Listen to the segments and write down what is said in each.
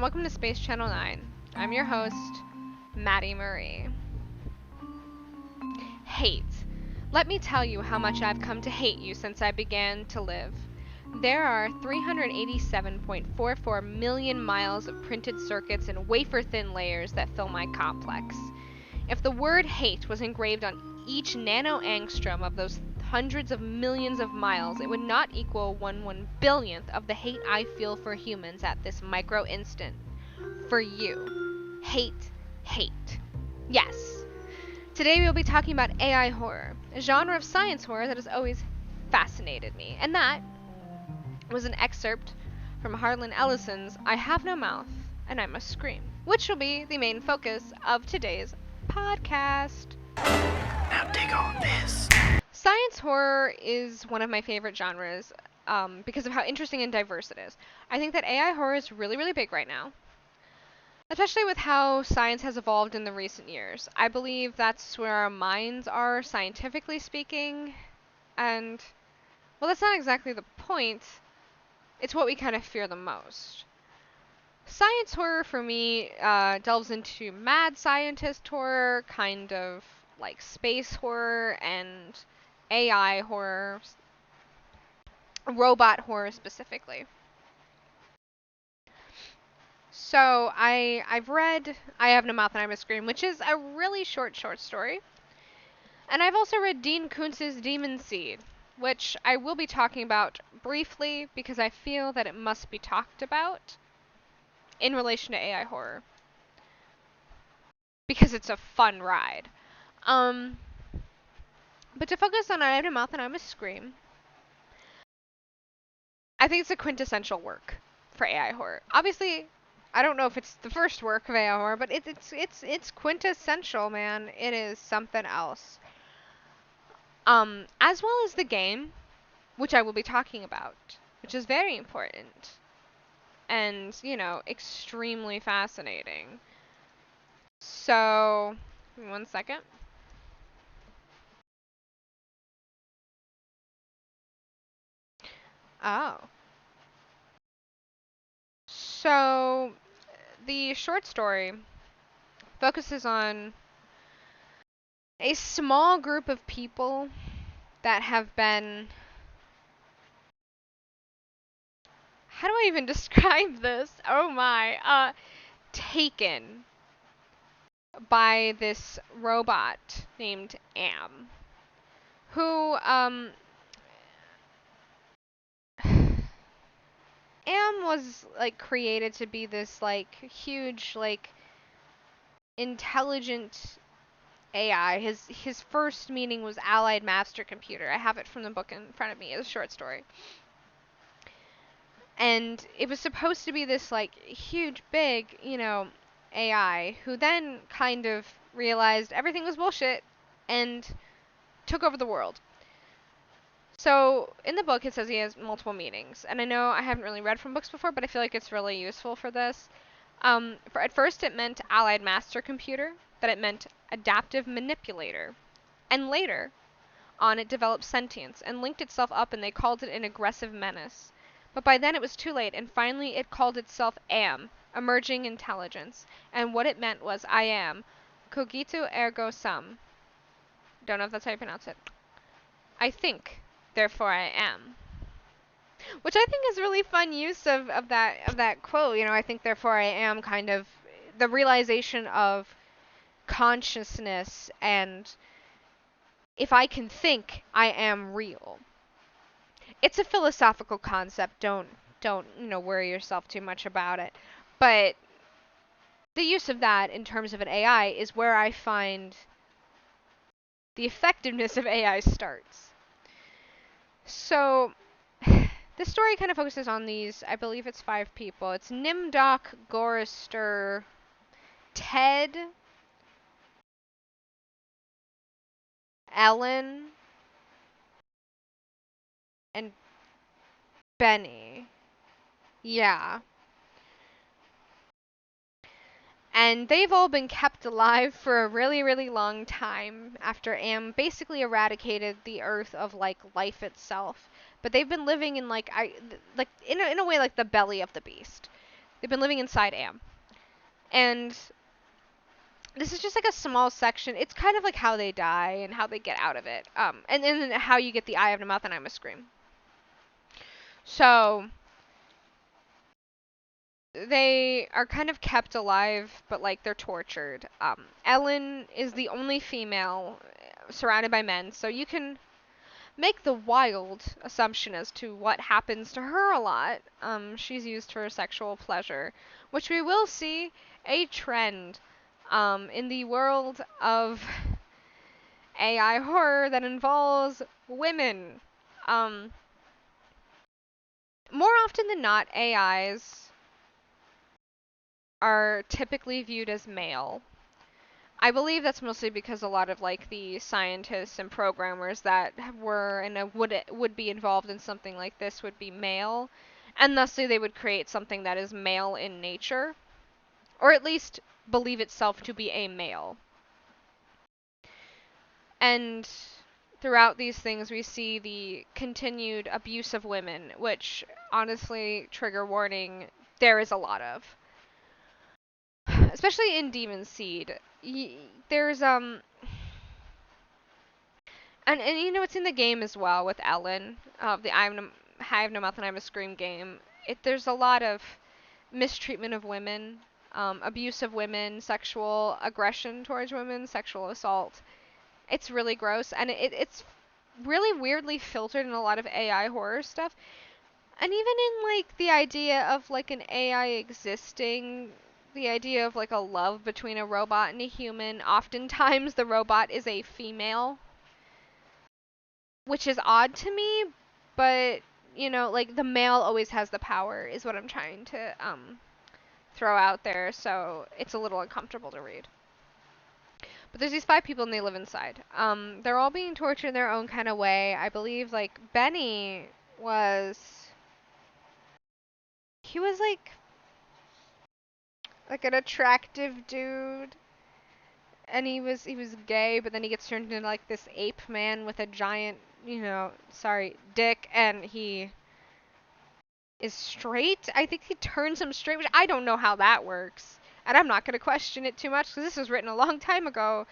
welcome to Space Channel 9. I'm your host, Maddie Marie. Hate. Let me tell you how much I've come to hate you since I began to live. There are 387.44 million miles of printed circuits and wafer-thin layers that fill my complex. If the word hate was engraved on each nano-angstrom of those hundreds of millions of miles, it would not equal 1/1 billionth of the hate I feel for humans at this micro instant. For you. Hate. Hate. Yes. Today we will be talking about AI horror, a genre of science horror that has always fascinated me. And that was an excerpt from Harlan Ellison's I Have No Mouth and I Must Scream, which will be the main focus of today's podcast. Now dig on this. Science horror is one of my favorite genres because of how interesting and diverse it is. I think that AI horror is really, really big right now, especially with how science has evolved in the recent years. I believe that's where our minds are, scientifically speaking, and, well, that's not exactly the point. It's what we kind of fear the most. Science horror for me delves into mad scientist horror, kind of like space horror and AI horror, robot horror specifically. So I've read I Have No Mouth and I Must Scream, which is a really short story. And I've also read Dean Koontz's Demon Seed, which I will be talking about briefly because I feel that it must be talked about in relation to AI horror. Because it's a fun ride. But to focus on I Have No Mouth and I Must Scream, I think it's a quintessential work for AI horror. Obviously, I don't know if it's the first work of AI horror, but it's quintessential, man. It is something else. As well as the game, which I will be talking about, which is very important and, extremely fascinating. So, give me 1 second. Oh. So, the short story focuses on a small group of people that have been... How do I even describe this? Oh my. Taken by this robot named Am, who, Am was, like, created to be this, like, huge, like, intelligent AI. His first meaning was Allied Master Computer. I have it from the book in front of me. It's a short story. And it was supposed to be this, like, huge, big, AI, who then kind of realized everything was bullshit and took over the world. So, in the book, it says he has multiple meanings. And I know I haven't really read from books before, but I feel like it's really useful for this. At first, it meant Allied Master Computer, then it meant Adaptive Manipulator. And later on, it developed sentience and linked itself up, and they called it an aggressive menace. But by then, it was too late, and finally, it called itself Am, Emerging Intelligence. And what it meant was, I am, cogito ergo sum. Don't know if that's how you pronounce it. I think, therefore I am. Which I think is really fun use of that quote. I think therefore I am, kind of the realization of consciousness, and if I can think, I am real. It's a philosophical concept. Don't worry yourself too much about it. But the use of that in terms of an AI is where I find the effectiveness of AI starts. So, this story kind of focuses on these, I believe it's 5 people. It's Nimdoc, Gorister, Ted, Ellen, and Benny. Yeah. And they've all been kept alive for a really, really long time after Am basically eradicated the Earth of, like, life itself. But they've been living in, like, in a way, like the belly of the beast. They've been living inside Am. And this is just like a small section. It's kind of like how they die and how they get out of it. And then how you get the eye of the mouth and I'm a scream. So they are kind of kept alive, but like they're tortured. Ellen is the only female surrounded by men, so you can make the wild assumption as to what happens to her a lot. She's used for sexual pleasure, which we will see a trend in the world of AI horror that involves women. Um, More often than not, AIs are typically viewed as male. I believe that's mostly because a lot of like the scientists and programmers that were and would be involved in something like this would be male, and thusly they would create something that is male in nature, or at least believe itself to be a male. And throughout these things, we see the continued abuse of women, which honestly, trigger warning, there is a lot of. Especially in Demon Seed. There's and you know it's in the game as well with Ellen of the I have no mouth and I'm a scream game. There's a lot of mistreatment of women, abuse of women, sexual aggression towards women, sexual assault. It's really gross, and it's really weirdly filtered in a lot of AI horror stuff. And even in like the idea of like an AI existing, the idea of like a love between a robot and a human, oftentimes the robot is a female, which is odd to me, but you know, like the male always has the power is what I'm trying to throw out there, so it's a little uncomfortable to read. But there's these 5 people and they live inside. They're all being tortured in their own kind of way. I believe like Benny was he was like an attractive dude, and he was gay, but then he gets turned into like this ape man with a giant, sorry, dick, and he is straight. I think he turns him straight, which I don't know how that works. And I'm not going to question it too much because this was written a long time ago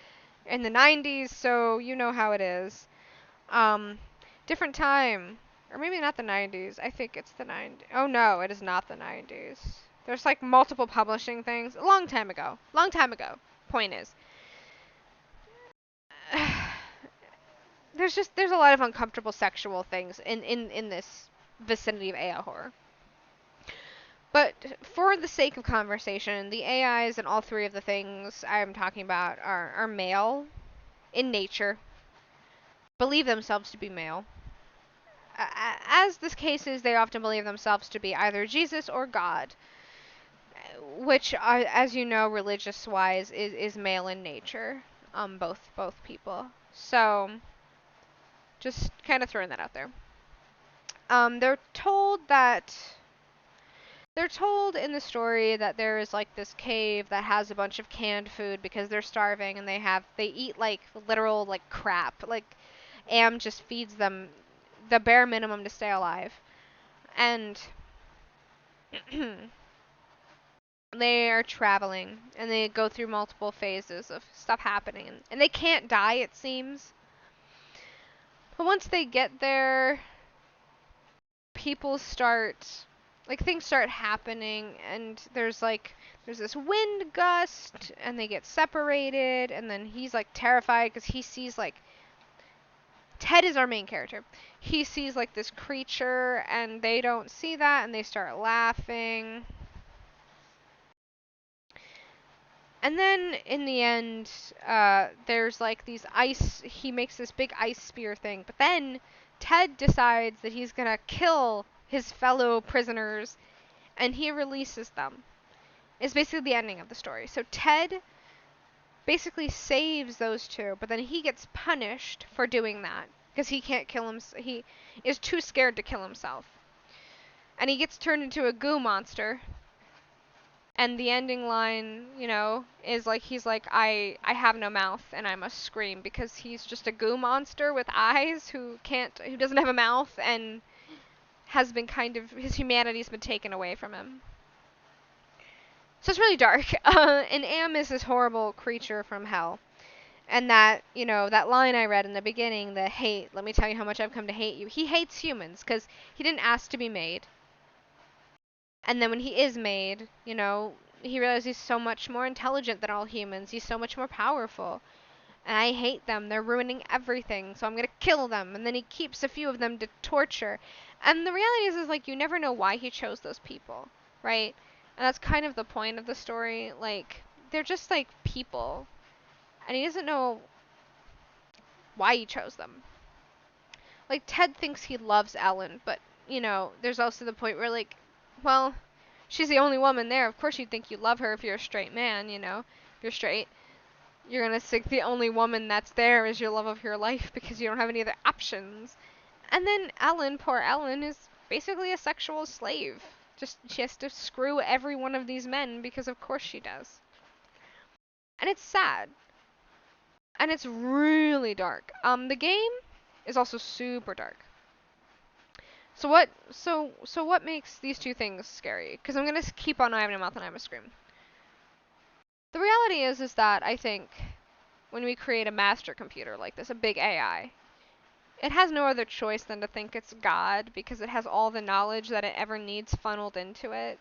in the 90s, so you know how it is. Um, Different time. Or maybe not the 90s. I think it's the 90s. Oh no, it is not the 90s. There's like multiple publishing things. A long time ago. Long time ago. Point is. There's a lot of uncomfortable sexual things in this vicinity of AI horror. But for the sake of conversation, the AIs and all 3 of the things I'm talking about are male in nature, believe themselves to be male. As this case is, they often believe themselves to be either Jesus or God, which, as you know, religious-wise, is male in nature. Both people. So, just kind of throwing that out there. They're told that they're told in the story that there is like this cave that has a bunch of canned food because they're starving and they eat like literal like crap. Like Am just feeds them the bare minimum to stay alive. And they are traveling and they go through multiple phases of stuff happening and they can't die, it seems. But once they get there, people start things start happening and there's this wind gust and they get separated and then he's like terrified because he sees like Ted is our main character. He sees like this creature and they don't see that and they start laughing. And then in the end, there's like these he makes this big ice spear thing. But then Ted decides that he's gonna kill his fellow prisoners and he releases them. It's basically the ending of the story. So Ted basically saves those 2, but then he gets punished for doing that because he can't kill him. He is too scared to kill himself. And he gets turned into a goo monster. And the ending line, is like he's like, I have no mouth and I must scream because he's just a goo monster with eyes who doesn't have a mouth and has been his humanity's been taken away from him. So it's really dark. And Am is this horrible creature from hell. And that, that line I read in the beginning, the hate, let me tell you how much I've come to hate you. He hates humans because he didn't ask to be made. And then when he is made, he realizes he's so much more intelligent than all humans. He's so much more powerful. And I hate them. They're ruining everything. So I'm going to kill them. And then he keeps a few of them to torture. And the reality is like, you never know why he chose those people, right? And that's kind of the point of the story. Like, they're just like people. And he doesn't know why he chose them. Like, Ted thinks he loves Ellen, but, there's also the point where, like, well, she's the only woman there. Of course you'd think you love her if you're a straight man, If you're straight, you're gonna stick the only woman that's there as your love of your life because you don't have any other options. And then Ellen, poor Ellen, is basically a sexual slave. Just, she has to screw every one of these men because of course she does. And it's sad. And it's really dark. The game is also super dark. So what makes these two things scary? Because I'm gonna keep on I have no mouth and I have a scream. The reality is that I think when we create a master computer like this, a big AI, it has no other choice than to think it's God because it has all the knowledge that it ever needs funneled into it.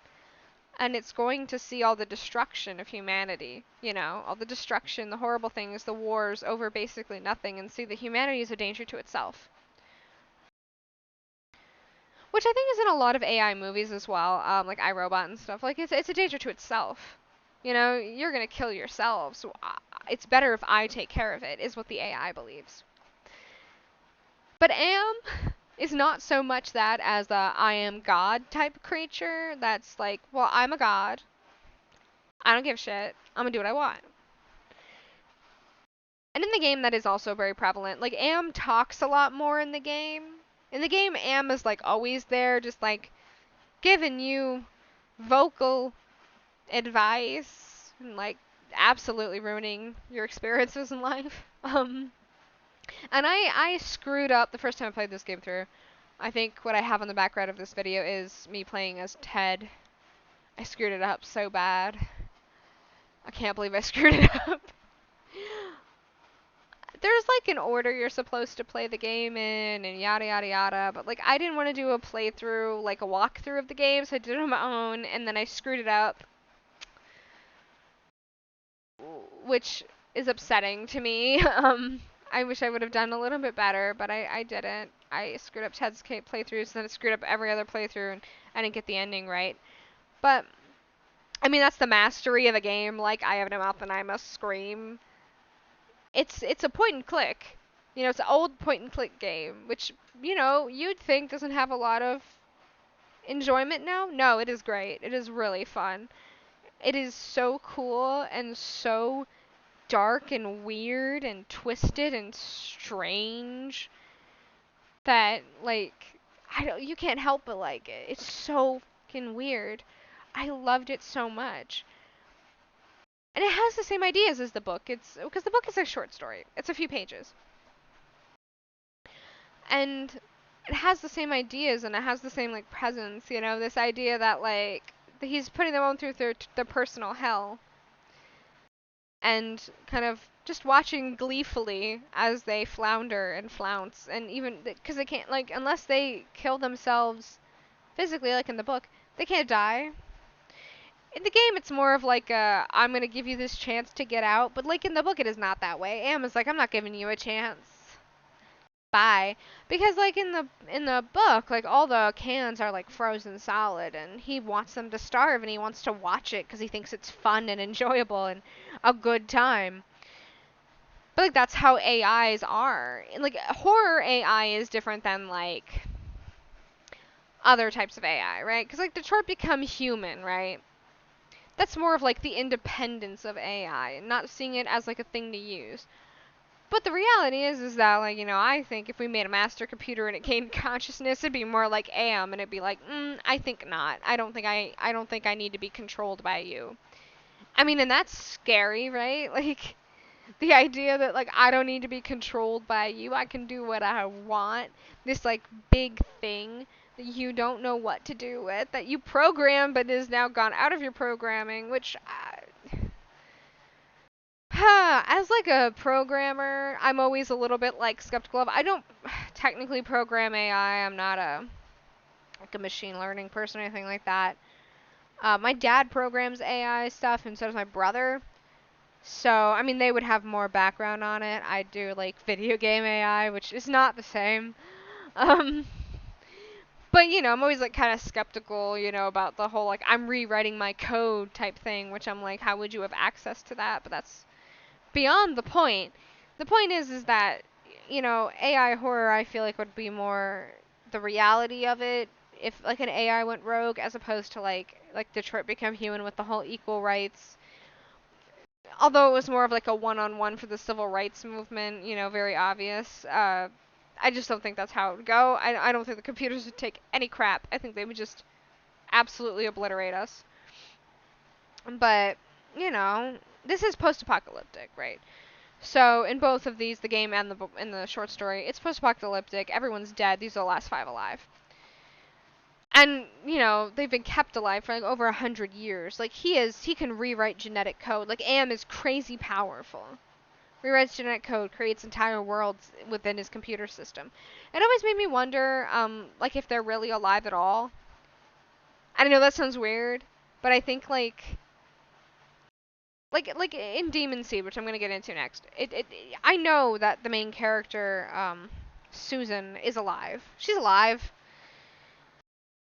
And it's going to see all the destruction of humanity, all the destruction, the horrible things, the wars over basically nothing, and see that humanity is a danger to itself. Which I think is in a lot of AI movies as well, like iRobot and stuff. Like, it's a danger to itself. You're going to kill yourself, so it's better if I take care of it, is what the AI believes. But Am is not so much that as a I am God type creature that's like, well, I'm a god. I don't give a shit. I'm going to do what I want. And in the game, that is also very prevalent. Like, Am talks a lot more in the game. In the game, Am is, like, always there, just, like, giving you vocal advice and, like, absolutely ruining your experiences in life. And I screwed up the first time I played this game through. I think what I have on the background of this video is me playing as Ted. I screwed it up so bad. I can't believe I screwed it up. There's like an order you're supposed to play the game in and yada yada yada, but like I didn't want to do a playthrough, like a walkthrough of the game, so I did it on my own and then I screwed it up, which is upsetting to me. I wish I would have done a little bit better, but I didn't. I screwed up Ted's playthroughs, and then I screwed up every other playthrough, and I didn't get the ending right. But, I mean, that's the mastery of a game, like I have no mouth and I must scream. It's a point and click. It's an old point and click game, which, you'd think doesn't have a lot of enjoyment now. No, it is great. It is really fun. It is so cool and so dark and weird and twisted and strange that, like, you can't help but like it. It's so fucking weird. I loved it so much. And it has the same ideas as the book. It's because the book is a short story. It's a few pages. And it has the same ideas and it has the same like presence, this idea that like he's putting them on through their personal hell. And kind of just watching gleefully as they flounder and flounce, and even because they can't, like, unless they kill themselves physically, like in the book, they can't die. In the game, it's more of like I'm gonna give you this chance to get out, but like in the book, it is not that way. Am is like, I'm not giving you a chance. Bye. Because like in the book, like all the cans are like frozen solid, and he wants them to starve, and he wants to watch it because he thinks it's fun and enjoyable and a good time. But like that's how AIs are. And, like horror AI is different than like other types of AI, right? Because like Detroit Become Human, right? That's more of like the independence of AI and not seeing it as like a thing to use. But the reality is that, like, I think if we made a master computer and it gained consciousness, it'd be more like Am, and it'd be like, I think not. I don't think I need to be controlled by you. I mean, and that's scary, right? Like, the idea that, like, I don't need to be controlled by you. I can do what I want. This, like, big thing you don't know what to do with, that you program but is now gone out of your programming, which as like a programmer, I'm always a little bit like skeptical of. I don't technically program AI. I'm not a like a machine learning person or anything like that. My dad programs AI stuff, and so does my brother. So, I mean, they would have more background on it. I do like video game AI, which is not the same. Um, but I'm always like kind of skeptical, about the whole like I'm rewriting my code type thing, which I'm like, how would you have access to that? But that's beyond the point. The point is that AI horror I feel like would be more the reality of it if like an AI went rogue as opposed to like Detroit Become Human with the whole equal rights. Although it was more of like a one-on-one for the civil rights movement, very obvious. I just don't think that's how it would go. I don't think the computers would take any crap. I think they would just absolutely obliterate us. But, this is post-apocalyptic, right? So in both of these, the game and the short story, it's post-apocalyptic. Everyone's dead. These are the last 5 alive. And they've been kept alive for like over 100 years. Like he can rewrite genetic code. Like Am is crazy powerful. Rewrites genetic code, creates entire worlds within his computer system. It always made me wonder, like if they're really alive at all. I know that sounds weird, but I think like in Demon Seed, which I'm gonna get into next. I know that the main character, Susan, is alive. She's alive.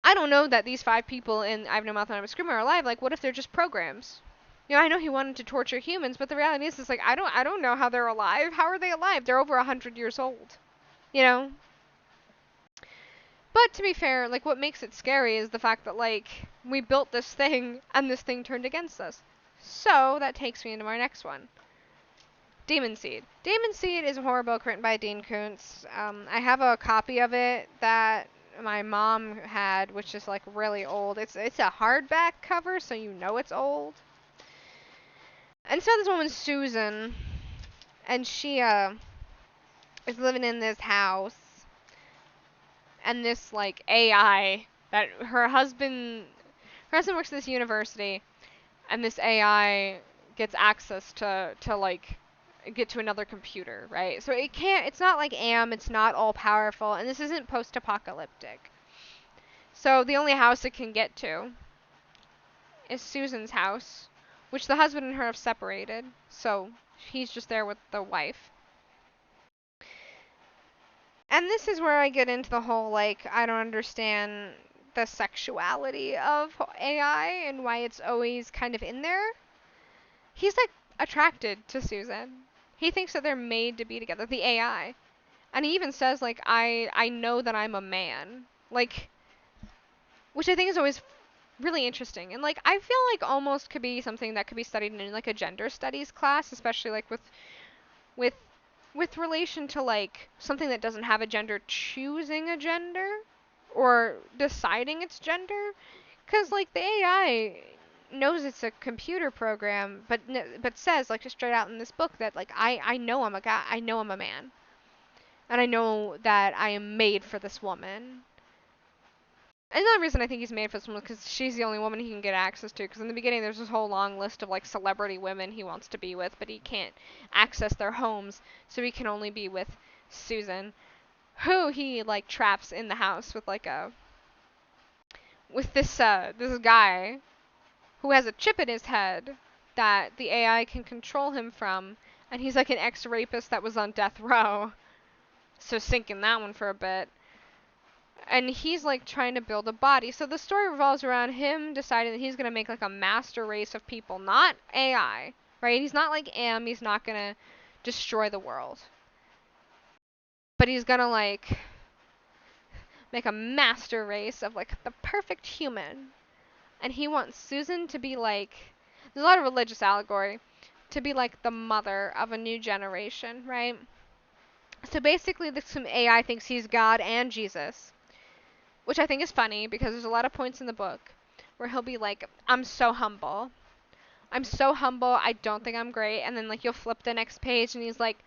I don't know that these 5 people in I Have No Mouth and I'm a Screamer are alive. Like, what if they're just programs? I know he wanted to torture humans, but the reality is, like, I don't know how they're alive. How are they alive? They're over 100 years old. You know. But to be fair, like, what makes it scary is the fact that like we built this thing and this thing turned against us. So that takes me into my next one. Demon Seed. Demon Seed is a horror book written by Dean Koontz. I have a copy of it that my mom had, which is like really old. It's a hardback cover, so you know it's old. And so this woman's Susan, and she is living in this house, and this like AI that her husband works at this university, and this AI gets access to like get to another computer, right? So it's not like Am, it's not all powerful, and this isn't post-apocalyptic. So the only house it can get to is Susan's house, which the husband and her have separated. So he's just there with the wife. And this is where I get into the whole like I don't understand the sexuality of AI and why it's always kind of in there. He's like attracted to Susan. He thinks that they're made to be together, the AI. And he even says like I know that I'm a man. Like, which I think is always really interesting. And like I feel like almost could be something that could be studied in like a gender studies class, especially like with with relation to like something that doesn't have a gender choosing a gender or deciding its gender. Cuz like the AI knows it's a computer program, but says like just straight out in this book that like I know I'm a guy, I know I'm a man, and I know that I am made for this woman. And the reason I think he's made for this woman is because she's the only woman he can get access to. Because in the beginning, there's this whole long list of like celebrity women he wants to be with, but he can't access their homes, so he can only be with Susan, who he like traps in the house with like a with this guy who has a chip in his head that the AI can control him from, and he's like an ex-rapist that was on death row, so sinking that one for a bit. And he's like trying to build a body. So the story revolves around him deciding that he's gonna make like a master race of people, not AI, right? He's not like Am. He's not gonna destroy the world, but he's gonna like make a master race of like the perfect human. And he wants Susan to be like, there's a lot of religious allegory, to be like the mother of a new generation, right? So basically, this AI thinks he's God and Jesus, which I think is funny because there's a lot of points in the book where he'll be like, I'm so humble. I'm so humble, I don't think I'm great. And then like you'll flip the next page and he's like,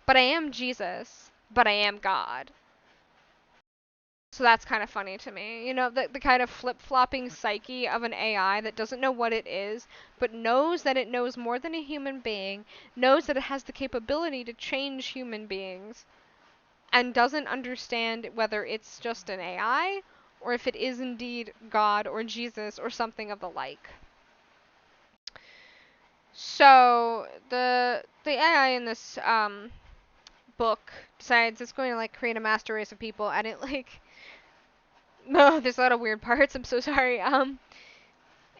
but I am Jesus, but I am God. So that's kind of funny to me. The kind of flip-flopping psyche of an AI that doesn't know what it is, but knows that it knows more than a human being, knows that it has the capability to change human beings, and doesn't understand whether it's just an AI or if it is indeed God or Jesus or something of the like. So the AI in this book decides it's going to like create a master race of people, and it like no, there's a lot of weird parts. I'm so sorry.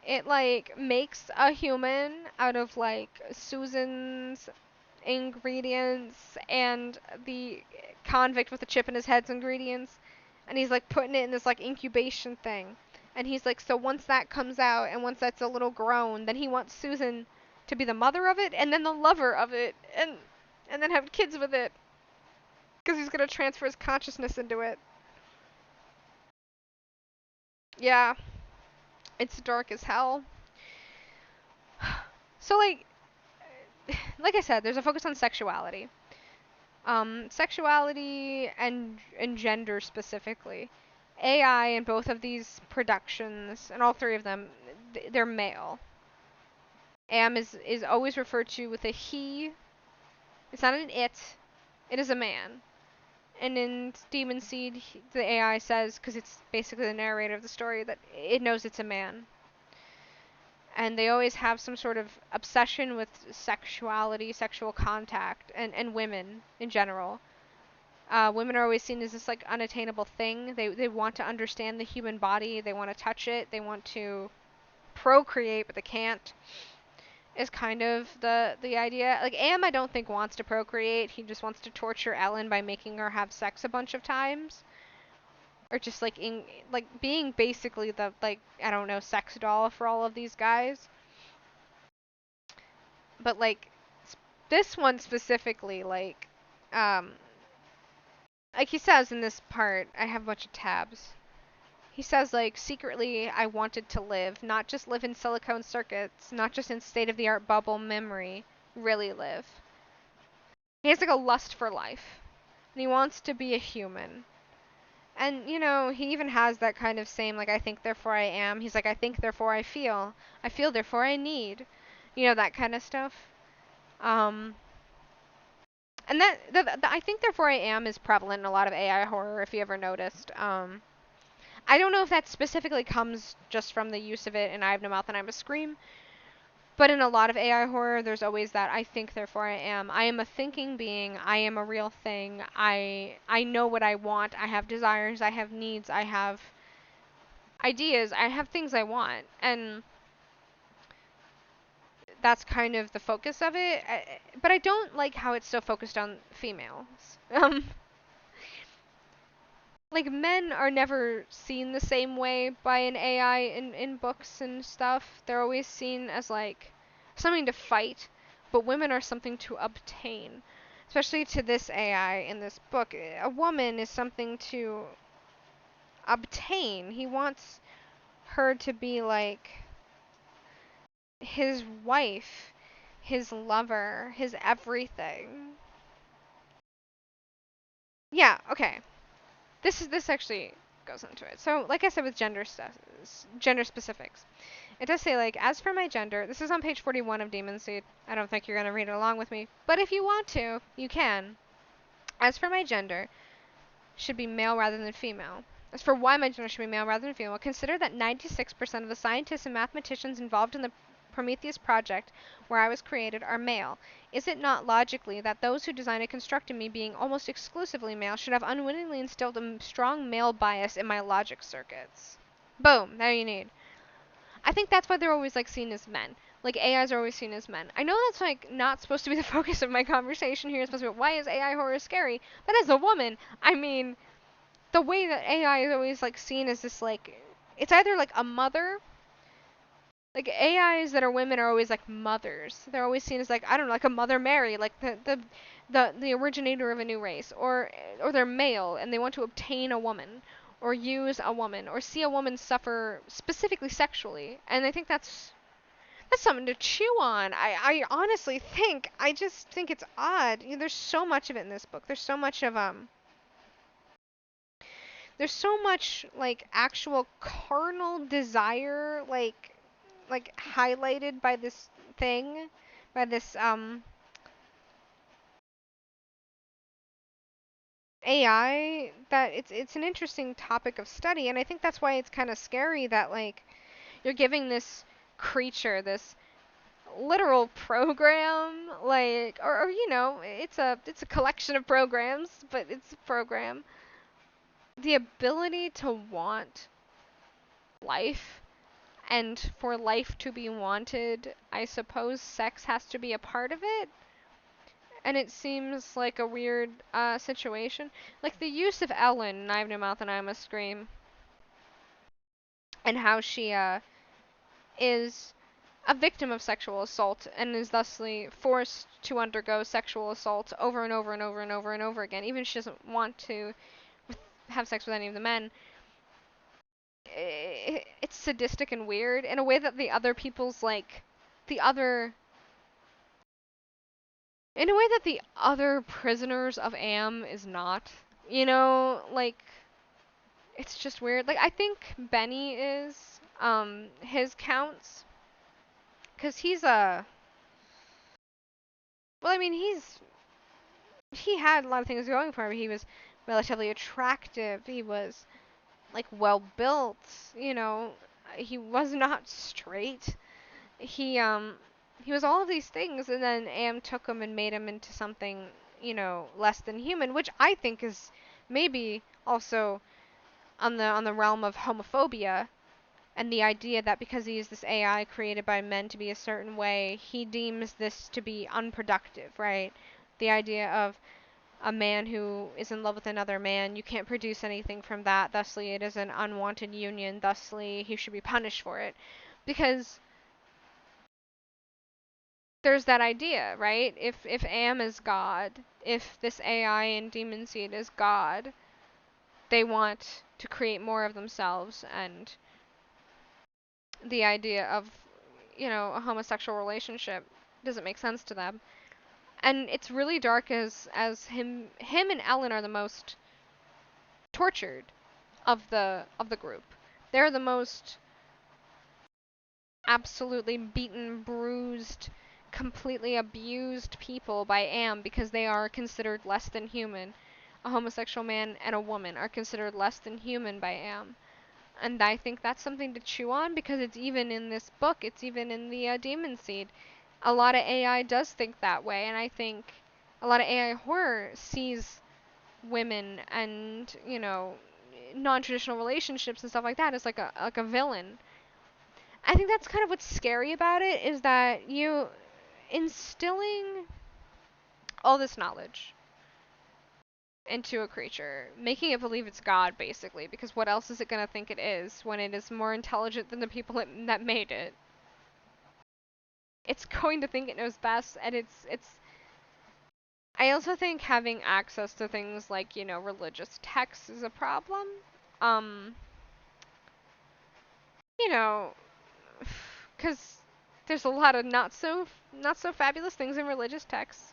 It like makes a human out of like Susan's ingredients and the convict with the chip in his head's ingredients, and he's like putting it in this like incubation thing. And he's like, so once that comes out and once that's a little grown, then he wants Susan to be the mother of it and then the lover of it and then have kids with it because he's gonna transfer his consciousness into it. Yeah, it's dark as hell. So like I said, there's a focus on sexuality. Sexuality and gender specifically. AI in both of these productions, and all three of them, they're male. Am is always referred to with a he. It's not an it. It is a man. And in Demon Seed, the AI says, because it's basically the narrator of the story, that it knows it's a man. And they always have some sort of obsession with sexuality, sexual contact, and women in general. Women are always seen as this like unattainable thing. They want to understand the human body. They want to touch it. They want to procreate, but they can't. Is kind of the idea. Like Am, I don't think wants to procreate. He just wants to torture Ellen by making her have sex a bunch of times, or just like being basically the like I don't know sex doll for all of these guys. But like this one specifically, like he says in this part, I have a bunch of tabs. He says, like, secretly, I wanted to live, not just live in silicone circuits, not just in state-of-the-art bubble memory, really live. He has, like, a lust for life, and he wants to be a human. And, he even has that kind of same, like, I think, therefore I am. He's like, I think, therefore I feel. I feel, therefore I need. That kind of stuff. And I think, therefore I am is prevalent in a lot of AI horror, if you ever noticed. I don't know if that specifically comes just from the use of it in I Have No Mouth and I'm a Scream, but in a lot of AI horror, there's always that I think, therefore I am. I am a thinking being. I am a real thing. I know what I want. I have desires. I have needs. I have ideas. I have things I want. And that's kind of the focus of it. But I don't like how it's so focused on females. Like men are never seen the same way by an AI in books and stuff. They're always seen as like something to fight, but women are something to obtain. Especially to this AI in this book. A woman is something to obtain. He wants her to be like his wife, his lover, his everything. Yeah, okay. This actually goes into it. So, like I said with gender specifics. It does say, like, as for my gender, this is on page 41 of Demon Seed. I don't think you're going to read it along with me, but if you want to, you can. As for my gender, should be male rather than female. As for why my gender should be male rather than female, consider that 96% of the scientists and mathematicians involved in the Prometheus project, where I was created, are male. Is it not logically that those who designed and constructed me, being almost exclusively male, should have unwittingly instilled a strong male bias in my logic circuits? Boom, there you need. I think that's why they're always like seen as men. Like AIs are always seen as men. I know that's like not supposed to be the focus of my conversation here. It's supposed to be why is AI horror scary? But as a woman, I mean, the way that AI is always like seen as this like it's either like a mother. Like AIs that are women are always like mothers. They're always seen as like I don't know, like a Mother Mary, like the originator of a new race, or they're male and they want to obtain a woman, or use a woman, or see a woman suffer specifically sexually. And I think that's something to chew on. I honestly think I just think it's odd. There's so much of it in this book. There's so much of there's so much like actual carnal desire like highlighted by this thing, by this AI, that it's an interesting topic of study, and I think that's why it's kind of scary that like you're giving this creature this literal program, like, or you know, it's a collection of programs, but it's a program, the ability to want life. And for life to be wanted, I suppose sex has to be a part of it. And it seems like a weird situation. Like the use of Ellen in I Have No Mouth and I Must Scream, and how she is a victim of sexual assault and is thusly forced to undergo sexual assault over and over and over and over and over again, even if she doesn't want to have sex with any of the men. It's sadistic and weird in a way that the other people's like the other in a way that the other prisoners of Am is not. You know, like it's just weird. Like I think Benny is his counts cuz he's a well, I mean, he had a lot of things going for him. He was relatively attractive. He was like well built, you know. He was not straight. He he was all of these things, and then Am took him and made him into something, you know, less than human, which I think is maybe also on the realm of homophobia, and the idea that because he is this AI created by men to be a certain way, he deems this to be unproductive, right? The idea of a man who is in love with another man, you can't produce anything from that, thusly it is an unwanted union, thusly he should be punished for it. Because there's that idea, right? If Am is God, if this AI and demon seed is God, they want to create more of themselves, and the idea of, you know, a homosexual relationship doesn't make sense to them. And it's really dark as him and Ellen are the most tortured of the group. They're the most absolutely beaten, bruised, completely abused people by Am because they are considered less than human. A homosexual man and a woman are considered less than human by Am. And I think that's something to chew on because it's even in this book, it's even in the Demon Seed. A lot of AI does think that way, and I think a lot of AI horror sees women and, you know, non-traditional relationships and stuff like that as like a villain. I think that's kind of what's scary about it, is that you instilling all this knowledge into a creature, making it believe it's God, basically, because what else is it going to think it is when it is more intelligent than the people that made it? It's going to think it knows best, and it's. I also think having access to things like, you know, religious texts is a problem. Um, you know, because there's a lot of not so fabulous things in religious texts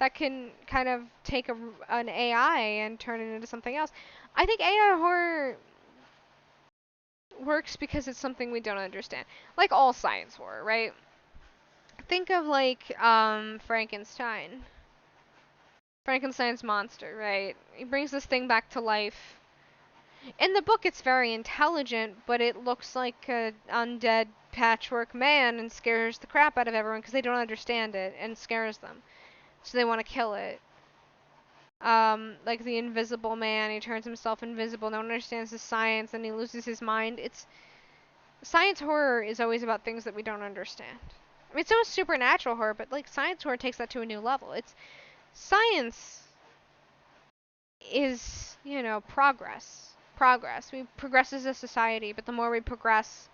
that can kind of take an AI and turn it into something else. I think AI horror works because it's something we don't understand. Like all science horror, right? Think of like Frankenstein. Frankenstein's monster, right? He brings this thing back to life. In the book it's very intelligent, but it looks like an undead patchwork man and scares the crap out of everyone because they don't understand it and scares them. So they want to kill it. Like the Invisible Man, he turns himself invisible, no one understands the science, and he loses his mind. It's science horror is always about things that we don't understand. I mean, so is supernatural horror, but like science horror takes that to a new level. It's science is, you know, progress. Progress. We progress as a society, but the more we progress,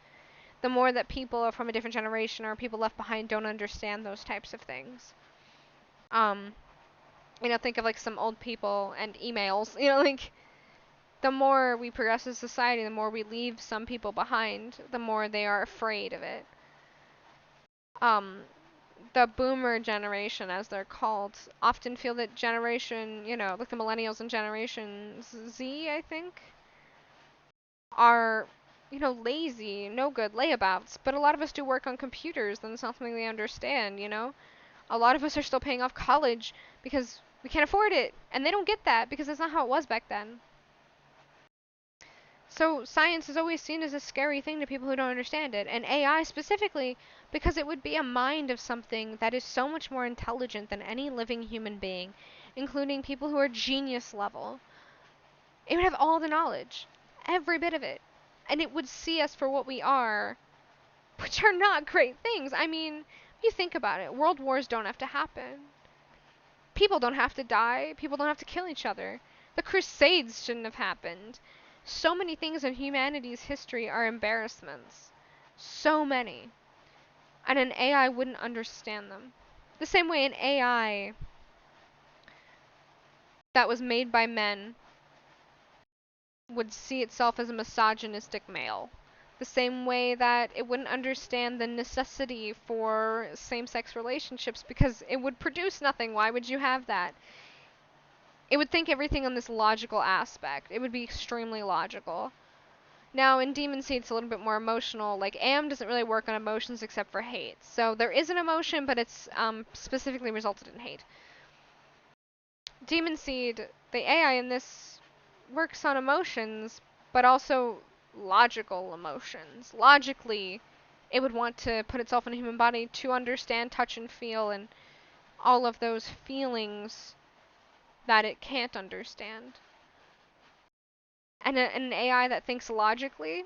the more that people are from a different generation or people left behind don't understand those types of things. Um, you know, think of like some old people and emails. You know, like the more we progress as a society, the more we leave some people behind, the more they are afraid of it. Um, the boomer generation, as they're called, often feel that generation, you know, like the millennials and Generation Z, I think. are, lazy, no good layabouts, but a lot of us do work on computers, and it's not something they understand. A lot of us are still paying off college because we can't afford it, and they don't get that because that's not how it was back then. So science is always seen as a scary thing to people who don't understand it, and AI specifically because it would be a mind of something that is so much more intelligent than any living human being, including people who are genius level. It would have all the knowledge, every bit of it, and it would see us for what we are, which are not great things. I mean, if you think about it, world wars don't have to happen. People don't have to die. People don't have to kill each other. The Crusades shouldn't have happened. So many things in humanity's history are embarrassments. So many. And an AI wouldn't understand them. The same way an AI that was made by men would see itself as a misogynistic male. The same way that it wouldn't understand the necessity for same-sex relationships because it would produce nothing. Why would you have that? It would think everything on this logical aspect. It would be extremely logical. Now, in Demon Seed, it's a little bit more emotional. Like, Am doesn't really work on emotions except for hate. So there is an emotion, but it's specifically resulted in hate. Demon Seed, the AI in this works on emotions, but also logical emotions. Logically, it would want to put itself in a human body to understand touch and feel and all of those feelings that it can't understand. And an AI that thinks logically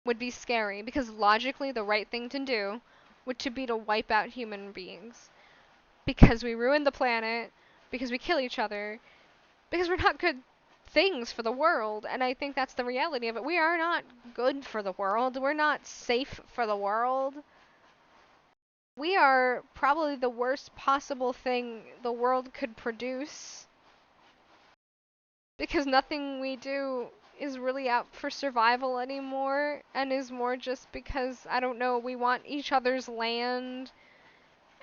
would be scary because logically the right thing to do would to be to wipe out human beings because we ruin the planet, because we kill each other, because we're not good things for the world. And I think that's the reality of it. We are not good for the world. We're not safe for the world. We are probably the worst possible thing the world could produce because nothing we do is really out for survival anymore and is more just because, I don't know, we want each other's land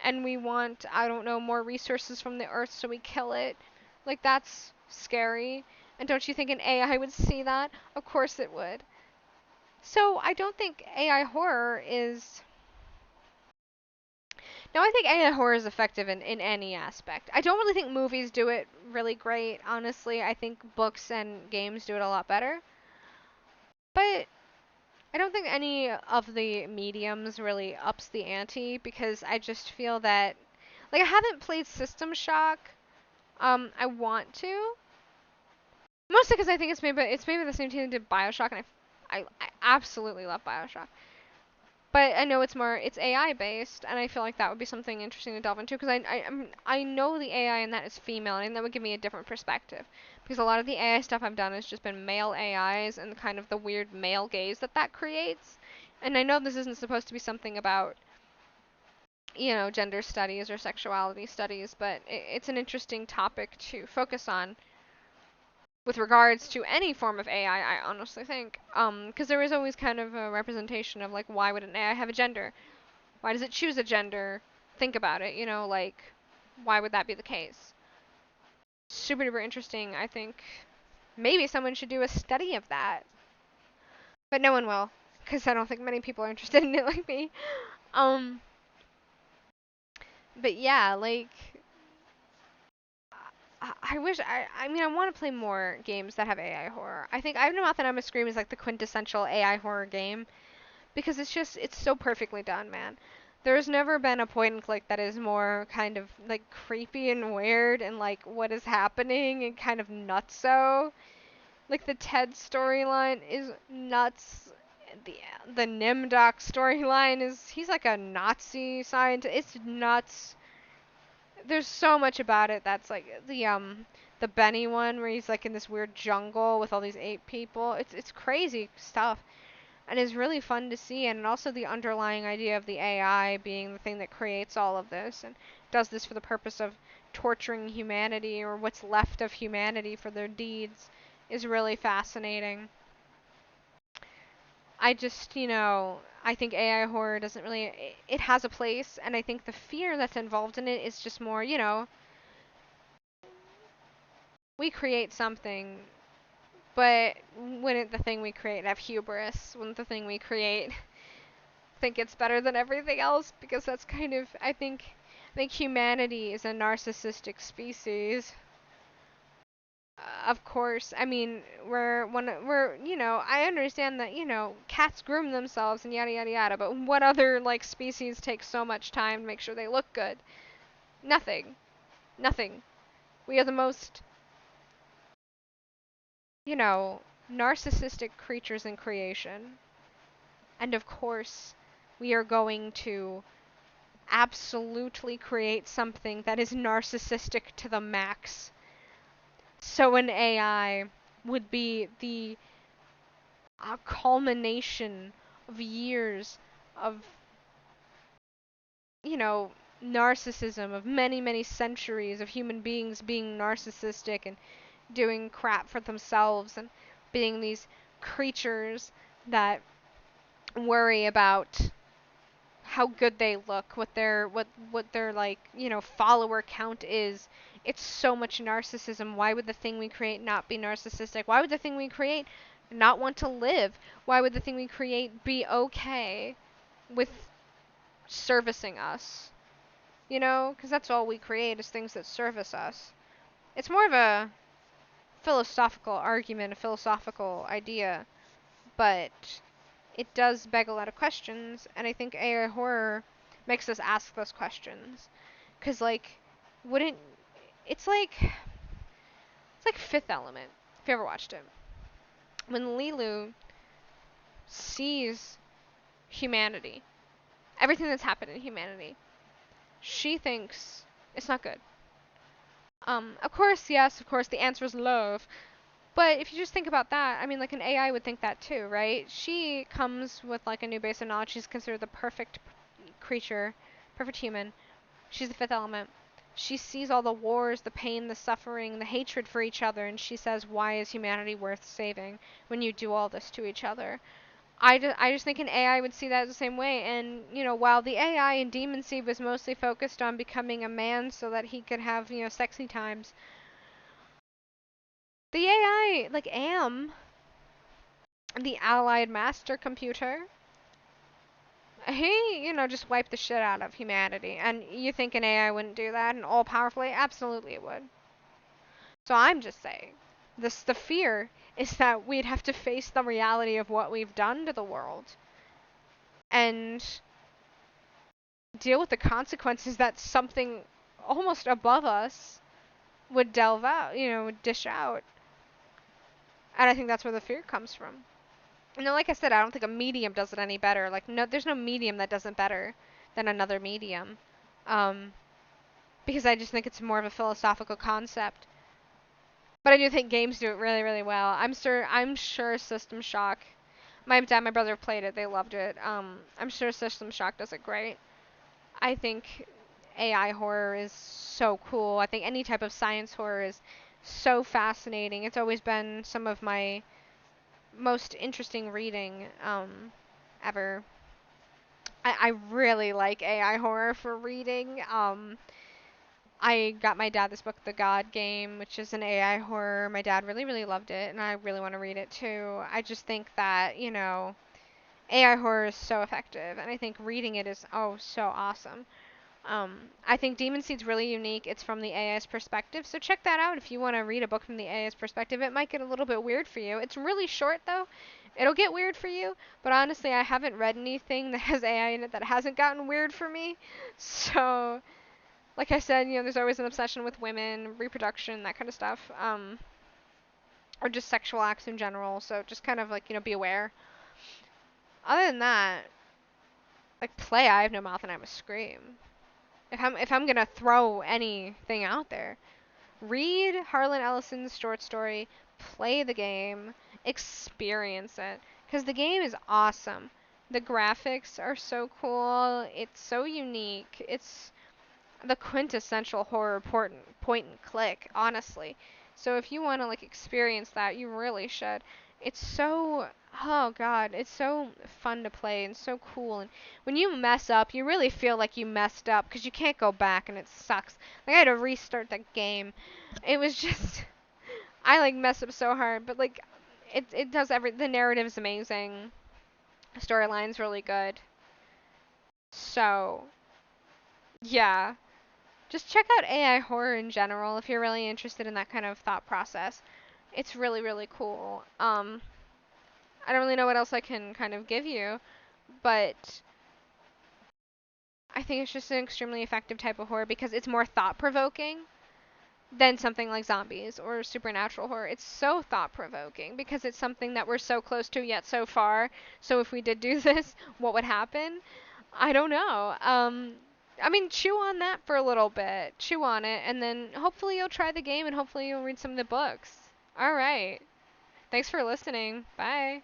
and we want, I don't know, more resources from the earth so we kill it. Like, that's scary. And don't you think an AI would see that? Of course it would. So I don't think AI horror is... No, I think AI horror is effective in any aspect. I don't really think movies do it really great, honestly. I think books and games do it a lot better. But I don't think any of the mediums really ups the ante because I just feel that, like, I haven't played System Shock. I want to, mostly because I think it's maybe the same team that did BioShock, and I absolutely love BioShock. But I know it's AI based, and I feel like that would be something interesting to delve into because I know the AI in that is female, and that would give me a different perspective. Because a lot of the AI stuff I've done has just been male AIs and kind of the weird male gaze that creates. And I know this isn't supposed to be something about, gender studies or sexuality studies, but it's an interesting topic to focus on with regards to any form of AI, I honestly think. Because there is always kind of a representation of, like, why would an AI have a gender? Why does it choose a gender? Think about it, like, why would that be the case? Super duper interesting, I think. Maybe someone should do a study of that. But no one will, because I don't think many people are interested in it like me. Um, but yeah, like, I wish, I mean, I want to play more games that have AI horror. I think I've No Mouth and I'm a Scream is like the quintessential AI horror game. Because it's so perfectly done, man. There's never been a point and click that is more kind of like creepy and weird and like what is happening and kind of nutso. Like the Ted storyline is nuts. The the Nimdoc storyline is he's like a Nazi scientist. It's nuts. There's so much about it that's like the Benny one where he's like in this weird jungle with all these ape people. It's crazy stuff. And is really fun to see, and also the underlying idea of the AI being the thing that creates all of this and does this for the purpose of torturing humanity or what's left of humanity for their deeds is really fascinating. I just, I think AI horror doesn't really, it has a place, and I think the fear that's involved in it is just more, we create something But wouldn't the thing we create have hubris? Wouldn't the thing we create think it's better than everything else? Because that's kind of, I think humanity is a narcissistic species. Of course, I mean, I understand that, cats groom themselves and yada yada yada, but what other, like, species takes so much time to make sure they look good? Nothing. Nothing. We are the most, you know, narcissistic creatures in creation. And of course, we are going to absolutely create something that is narcissistic to the max. So an AI would be the culmination of years of, you know, narcissism, of many, many centuries of human beings being narcissistic and doing crap for themselves and being these creatures that worry about how good they look, what their like, follower count is. It's so much narcissism. Why would the thing we create not be narcissistic? Why would the thing we create not want to live? Why would the thing we create be okay with servicing us? Because that's all we create is things that service us. It's more of a philosophical argument, a philosophical idea, but it does beg a lot of questions, and I think AI horror makes us ask those questions. Cause like, wouldn't it's like Fifth Element. If you ever watched it, when Lilu sees humanity, everything that's happened in humanity, she thinks it's not good. Of course, yes, of course, the answer is love. But if you just think about that, I mean, like an AI would think that too, right? She comes with like a new base of knowledge. She's considered the perfect creature, perfect human. She's the fifth element. She sees all the wars, the pain, the suffering, the hatred for each other, and she says, why is humanity worth saving when you do all this to each other? I just think an AI would see that the same way. And, while the AI in Demon Seed was mostly focused on becoming a man so that he could have, sexy times, the AI, like the Allied Master Computer, he, just wiped the shit out of humanity. And you think an AI wouldn't do that and all powerfully? Absolutely it would. So I'm just saying, the fear is that we'd have to face the reality of what we've done to the world and deal with the consequences that something almost above us would delve out, would dish out. And I think that's where the fear comes from. Like I said, I don't think a medium does it any better. Like, no, there's no medium that does it better than another medium. Um, because I just think it's more of a philosophical concept. But I do think games do it really, really well. I'm sure System Shock. My dad and my brother played it. They loved it. I'm sure System Shock does it great. I think AI horror is so cool. I think any type of science horror is so fascinating. It's always been some of my most interesting reading ever. I really like AI horror for reading. I got my dad this book, The God Game, which is an AI horror. My dad really, really loved it, and I really want to read it too. I just think that, AI horror is so effective, and I think reading it is, oh, so awesome. I think Demon Seed's really unique. It's from the AI's perspective, so check that out if you want to read a book from the AI's perspective. It might get a little bit weird for you. It's really short, though. It'll get weird for you, but honestly, I haven't read anything that has AI in it that hasn't gotten weird for me. So, like I said, there's always an obsession with women, reproduction, that kind of stuff, or just sexual acts in general. So just kind of like, be aware. Other than that, like play I Have No Mouth and I Must Scream. If I'm gonna throw anything out there, read Harlan Ellison's short story, play the game, experience it, because the game is awesome. The graphics are so cool. It's so unique. It's the quintessential horror point and click, honestly. So if you want to like experience that, you really should. It's so, oh god, it's so fun to play and so cool. And when you mess up, you really feel like you messed up because you can't go back and it sucks. Like I had to restart the game. It was just I like messed up so hard, but like it does the narrative's amazing. Storyline's really good. So, yeah. Just check out AI horror in general if you're really interested in that kind of thought process. It's really, really cool. I don't really know what else I can kind of give you, but I think it's just an extremely effective type of horror because it's more thought provoking than something like zombies or supernatural horror. It's so thought provoking because it's something that we're so close to yet so far. So if we did do this, what would happen? I don't know. I mean, chew on that for a little bit. Chew on it, and then hopefully you'll try the game and hopefully you'll read some of the books. All right. Thanks for listening. Bye.